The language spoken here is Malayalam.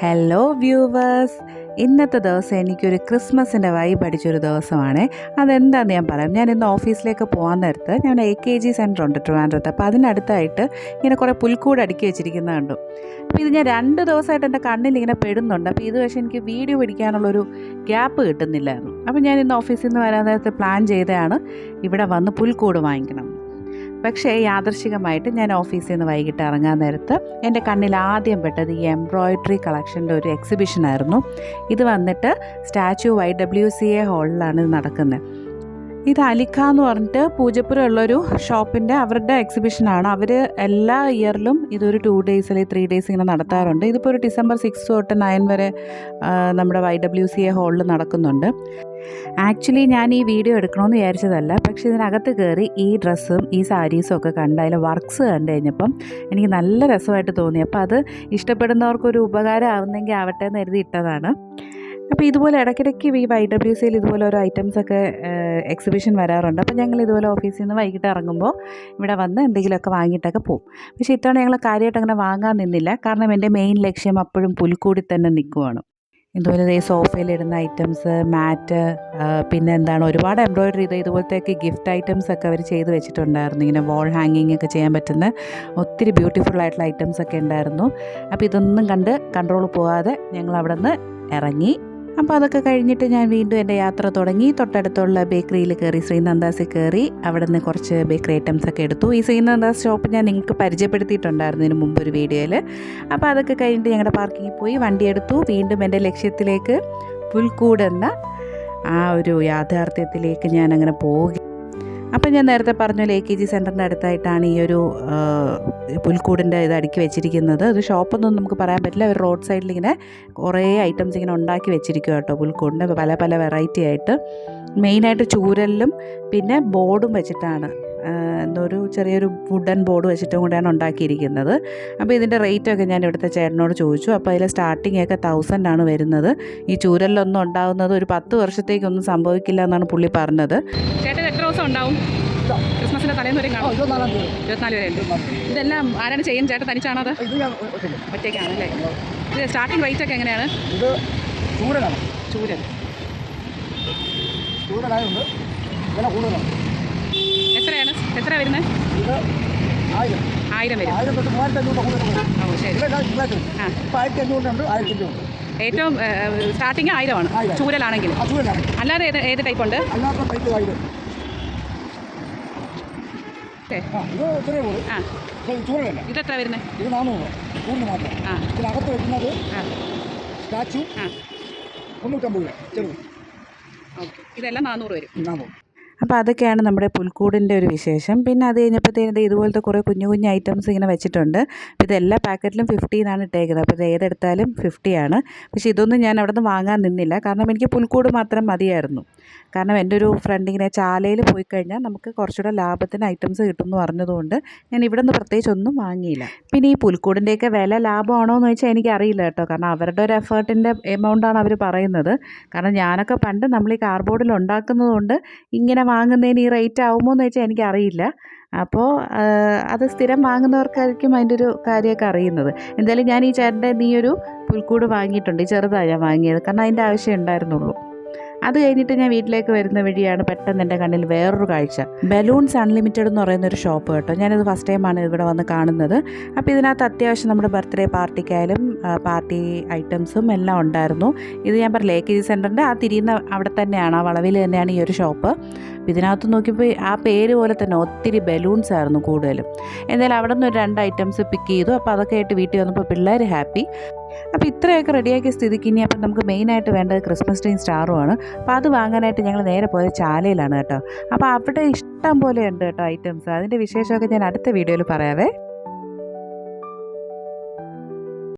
ഹലോ വ്യൂവേഴ്സ്, ഇന്നത്തെ ദിവസം എനിക്കൊരു ക്രിസ്മസിൻ്റെ വൈബ് അടിച്ചൊരു ദിവസമാണ്. അതെന്താണെന്ന് ഞാൻ പറയാം. ഞാൻ ഇന്ന് ഓഫീസിലേക്ക് പോകാൻ നേരത്ത് ഞാൻ AKG സെൻറ്റർ ഉണ്ട് ട്രിവാൻഡ്രത്ത്. അപ്പോൾ അതിനടുത്തായിട്ട് ഇങ്ങനെ കുറേ പുൽക്കൂട് അടുക്കി വെച്ചിരിക്കുന്നത് കണ്ടു. അപ്പോൾ ഇത് ഞാൻ 2 ദിവസമായിട്ട് എൻ്റെ കണ്ണിൽ ഇങ്ങനെ പെടുന്നുണ്ട്. അപ്പോൾ ഇത് പക്ഷേ എനിക്ക് വീഡിയോ പിടിക്കാനുള്ളൊരു ഗ്യാപ്പ് കിട്ടുന്നില്ലായിരുന്നു. അപ്പോൾ ഞാൻ ഇന്ന് ഓഫീസിൽ നിന്ന് വരാൻ നേരത്ത് പ്ലാൻ ചെയ്തതാണ് ഇവിടെ വന്ന് പുൽക്കൂട് വാങ്ങിക്കണം. പക്ഷേ യാദൃശ്ചികമായിട്ട് ഞാൻ ഓഫീസിൽ നിന്ന് വൈകിട്ട് ഇറങ്ങാൻ നേരത്ത് എൻ്റെ കണ്ണിൽ ആദ്യം പെട്ടത് ഈ എംബ്രോയ്ഡറി കളക്ഷൻ്റെ ഒരു എക്സിബിഷനായിരുന്നു. ഇത് വന്നിട്ട് സ്റ്റാച്യു YWCA ഹാളിലാണ് ഇത് നടക്കുന്നത്. ഇത് അലിക്ക എന്ന് പറഞ്ഞിട്ട് പൂജപ്പുരം ഉള്ളൊരു ഷോപ്പിൻ്റെ അവരുടെ എക്സിബിഷനാണ്. അവർ എല്ലാ ഇയറിലും ഇതൊരു 2 days അല്ലെങ്കിൽ 3 days ഇങ്ങനെ നടത്താറുണ്ട്. ഇതിപ്പോൾ ഒരു December 6 തൊട്ട് 9 വരെ നമ്മുടെ YWCA ഹാളിൽ നടക്കുന്നുണ്ട്. ആക്ച്വലി ഞാൻ ഈ വീഡിയോ എടുക്കണമെന്ന് വിചാരിച്ചതല്ല, പക്ഷേ ഇതിനകത്ത് കയറി ഈ ഡ്രസ്സും ഈ സാരീസും ഒക്കെ കണ്ട് അതിലെ വർക്ക്സ് കണ്ടു കഴിഞ്ഞപ്പം എനിക്ക് നല്ല രസമായിട്ട് തോന്നി. അപ്പോൾ അത് ഇഷ്ടപ്പെടുന്നവർക്കൊരു ഉപകാരം ആവുന്നെങ്കിൽ ആവട്ടെ എന്ന് എഴുതി ഇട്ടതാണ്. അപ്പോൾ ഇതുപോലെ ഇടയ്ക്കിടയ്ക്ക് ഈ YWCയിൽ ഇതുപോലെ ഓരോ ഐറ്റംസൊക്കെ എക്സിബിഷൻ വരാറുണ്ട്. അപ്പോൾ ഞങ്ങൾ ഇതുപോലെ ഓഫീസിൽ നിന്ന് വൈകിട്ട് ഇറങ്ങുമ്പോൾ ഇവിടെ വന്ന് എന്തെങ്കിലുമൊക്കെ വാങ്ങിയിട്ടൊക്കെ പോകും. പക്ഷേ ഇത്തവണ ഞങ്ങൾ കാര്യമായിട്ട് അങ്ങനെ വാങ്ങാൻ നിന്നില്ല, കാരണം എൻ്റെ മെയിൻ ലക്ഷ്യം അപ്പോഴും പുൽക്കൂടി തന്നെ നിൽക്കുവാണ്. ഇതുപോലെ ഈ സോഫയിലിടുന്ന ഐറ്റംസ്, മാറ്റ്, പിന്നെ എന്താണ് ഒരുപാട് എംബ്രോയ്ഡറി ഇതുപോലത്തേക്ക് ഗിഫ്റ്റ് ഐറ്റംസ് ഒക്കെ അവർ ചെയ്ത് വെച്ചിട്ടുണ്ടായിരുന്നു. ഇങ്ങനെ വാൾ ഹാങ്ങിങ് ഒക്കെ ചെയ്യാൻ പറ്റുന്ന ഒത്തിരി ബ്യൂട്ടിഫുൾ ആയിട്ടുള്ള ഐറ്റംസ് ഒക്കെ ഉണ്ടായിരുന്നു. അപ്പോൾ ഇതൊന്നും കണ്ട് കൺട്രോൾ പോകാതെ ഞങ്ങൾ അവിടെ നിന്ന് ഇറങ്ങി. അപ്പോൾ അതൊക്കെ കഴിഞ്ഞിട്ട് ഞാൻ വീണ്ടും എൻ്റെ യാത്ര തുടങ്ങി. തൊട്ടടുത്തുള്ള ബേക്കറിയിൽ കയറി, ശ്രീനന്ദാസിൽ കയറി. അവിടെ നിന്ന് കുറച്ച് ബേക്കറി ഐറ്റംസ് ഒക്കെ എടുത്തു. ഈ ശ്രീനന്ദാസ് ഷോപ്പ് ഞാൻ നിങ്ങൾക്ക് പരിചയപ്പെടുത്തിയിട്ടുണ്ടായിരുന്നു ഇതിന് മുമ്പ് ഒരു വീഡിയോയിൽ. അപ്പോൾ അതൊക്കെ കഴിഞ്ഞിട്ട് ഞങ്ങളുടെ പാർക്കിങ്ങിൽ പോയി വണ്ടി എടുത്തു. വീണ്ടും എൻ്റെ ലക്ഷ്യത്തിലേക്ക്, പുൽക്കൂട് എന്ന ആ ഒരു യാഥാർത്ഥ്യത്തിലേക്ക് ഞാൻ അങ്ങനെ പോകുക. അപ്പം ഞാൻ നേരത്തെ പറഞ്ഞ AKG സെൻറ്ററിൻ്റെ അടുത്തായിട്ടാണ് ഈ ഒരു പുൽക്കൂടിൻ്റെ ഇത് അടുക്കി വെച്ചിരിക്കുന്നത്. ഒരു ഷോപ്പൊന്നും നമുക്ക് പറയാൻ പറ്റില്ല. അവർ റോഡ് സൈഡിൽ ഇങ്ങനെ കുറേ ഐറ്റംസ് ഇങ്ങനെ ഉണ്ടാക്കി വെച്ചിരിക്കുക കേട്ടോ. പുൽക്കൂടിൻ്റെ പല പല വെറൈറ്റി ആയിട്ട്, മെയിനായിട്ട് ചൂരലിലും പിന്നെ ബോർഡും വെച്ചിട്ടാണ്, എന്തോ ഒരു ചെറിയൊരു വുഡൻ ബോർഡ് വെച്ചിട്ടും കൂടെയാണ് ഉണ്ടാക്കിയിരിക്കുന്നത്. അപ്പോൾ ഇതിൻ്റെ റേറ്റൊക്കെ ഞാൻ ഇവിടുത്തെ ചേട്ടനോട് ചോദിച്ചു. അപ്പോൾ അതിൽ സ്റ്റാർട്ടിങ് ഒക്കെ 1000 ആണ് വരുന്നത്. ഈ ചൂരലിലൊന്നും ഉണ്ടാകുന്നത് ഒരു 10 വർഷത്തേക്കൊന്നും സംഭവിക്കില്ല എന്നാണ് പുള്ളി പറഞ്ഞത്. ചേട്ടൻ എത്ര ദിവസം ഉണ്ടാവും? ക്രിസ്മസിൻ്റെ തലേന്ന് വരെ കാണും. 24 വരെ ഉണ്ട്. ഇതെല്ലാം ആരാണ് ചെയ്യുന്നത്? ചേട്ടൻ തനിച്ചാണോ അത്? ഒറ്റയ്ക്കാണല്ലേ? ഇത് സ്റ്റാർട്ടിങ് റേറ്റ് ഒക്കെ എങ്ങനെയാണ്? ഇത് ചൂരലാണ്. ചൂരൽ ചൂരലായതുകൊണ്ട് വില കൂടുതലാണ്. എത്ര വരുന്നത്? ഇത് 1000 വരും. 1000 തൊട്ട് 3500 ഓ ശരി. ആ, 1500 ഉണ്ട്, 1500 ഉണ്ട്. ഏറ്റവും സ്റ്റാർട്ടിങ് 1000 ആണ് ചൂരലാണെങ്കിൽ. അല്ലാതെ ഏത് ടൈപ്പ് ഉണ്ട്? അല്ലാത്ത ടൈപ്പ് 1000. ഇത് ചെറിയ കൂട്. ചൂരലല്ല. ഇതെത്ര വരുന്നത്? ഇത് 400 കൂടിന് മാത്രം. ഇതിനകത്ത് വെക്കുന്നത് സ്റ്റാച്ചു 350 രൂപ ചെറുത്. ഓക്കെ, ഇതെല്ലാം 400 വരും. 400. അപ്പോൾ അതൊക്കെയാണ് നമ്മുടെ പുൽക്കൂടിൻ്റെ ഒരു വിശേഷം. പിന്നെ അത് കഴിഞ്ഞപ്പോഴത്തേനും ഇതുപോലത്തെ കുറേ കുഞ്ഞു കുഞ്ഞു ഐറ്റംസ് ഇങ്ങനെ വെച്ചിട്ടുണ്ട്. അപ്പോൾ ഇതെല്ലാ പാക്കറ്റിലും 50 എന്നാണ് ഇട്ടേക്കുന്നത്. അപ്പോൾ ഇത് ഏതെടുത്താലും 50 ആണ്. പക്ഷേ ഇതൊന്നും ഞാൻ അവിടെ നിന്ന് വാങ്ങാൻ നിന്നില്ല, കാരണം എനിക്ക് പുൽക്കൂട് മാത്രം മതിയായിരുന്നു. കാരണം എൻ്റെ ഒരു ഫ്രണ്ട് ഇങ്ങനെ ചാലയിൽ പോയി കഴിഞ്ഞാൽ നമുക്ക് കുറച്ചുകൂടെ ലാഭത്തിന് ഐറ്റംസ് കിട്ടുമെന്ന് പറഞ്ഞതുകൊണ്ട് ഞാൻ ഇവിടെ നിന്ന് പ്രത്യേകിച്ച് ഒന്നും വാങ്ങിയില്ല. പിന്നെ ഈ പുൽക്കൂടിൻ്റെയൊക്കെ വില ലാഭമാണോ എന്ന് ചോദിച്ചാൽ എനിക്കറിയില്ല കേട്ടോ, കാരണം അവരുടെ ഒരു എഫേർട്ടിൻ്റെ എമൗണ്ടാണ് അവർ പറയുന്നത്. കാരണം ഞാനൊക്കെ പണ്ട് നമ്മൾ ഈ കാർഡ്ബോർഡിൽ ഉണ്ടാക്കുന്നതുകൊണ്ട് ഇങ്ങനെ വാങ്ങുന്നതിന് ഈ റേറ്റ് ആകുമോ എന്ന് വെച്ചാൽ എനിക്കറിയില്ല. അപ്പോൾ അത് സ്ഥിരം വാങ്ങുന്നവർക്കായിരിക്കും അതിൻ്റെ ഒരു കാര്യമൊക്കെ അറിയുന്നത്. എന്തായാലും ഞാൻ ഈ ചേട്ടൻ്റെ ഈ ഒരു പുൽക്കൂട് വാങ്ങിയിട്ടുണ്ട്. ചെറുതാണ് ഞാൻ വാങ്ങിയത്, കാരണം അതിൻ്റെ ആവശ്യം ഉണ്ടായിരുന്നുള്ളൂ. അത് കഴിഞ്ഞിട്ട് ഞാൻ വീട്ടിലേക്ക് വരുന്ന വഴിയാണ് പെട്ടെന്ന് എൻ്റെ കണ്ണിൽ വേറൊരു കാഴ്ച. ബലൂൺസ് അൺലിമിറ്റഡ് എന്ന് പറയുന്നൊരു ഷോപ്പ് കേട്ടോ. ഞാനിത് ഫസ്റ്റ് ടൈമാണ് ഇവിടെ വന്ന് കാണുന്നത്. അപ്പോൾ ഇതിനകത്ത് അത്യാവശ്യം നമ്മുടെ ബർത്ത്ഡേ പാർട്ടിക്കായാലും പാർട്ടി ഐറ്റംസും എല്ലാം ഉണ്ടായിരുന്നു. ഇത് ഞാൻ പറഞ്ഞില്ല, AKG സെൻറ്ററിൻ്റെ ആ തിരിയുന്ന അവിടെ തന്നെയാണ്, ആ വളവിൽ തന്നെയാണ് ഈ ഒരു ഷോപ്പ്. ഇതിനകത്ത് നോക്കിയപ്പോൾ ആ പേര് പോലെ തന്നെ ഒത്തിരി ബലൂൺസ് ആയിരുന്നു കൂടുതലും. എന്തായാലും അവിടെ നിന്ന് ഒരു 2 ഐറ്റംസ് പിക്ക് ചെയ്തു. അപ്പോൾ അതൊക്കെ ആയിട്ട് വീട്ടിൽ വന്നപ്പോൾ പിള്ളേർ ഹാപ്പി. അപ്പോൾ ഇത്രയൊക്കെ റെഡിയാക്കിയ സ്ഥിതിക്ക് ഇനി അപ്പം നമുക്ക് മെയിനായിട്ട് വേണ്ടത് ക്രിസ്മസ് ട്രീ സ്റ്റാറുമാണ്. അപ്പോൾ അത് വാങ്ങാനായിട്ട് ഞങ്ങൾ നേരെ പോയത് ചാലയിലാണ് കേട്ടോ. അപ്പോൾ അവിടെ ഇഷ്ടം പോലെ ഉണ്ട് കേട്ടോ ഐറ്റംസ്. അതിൻ്റെ വിശേഷമൊക്കെ ഞാൻ അടുത്ത വീഡിയോയിൽ പറയാവേ.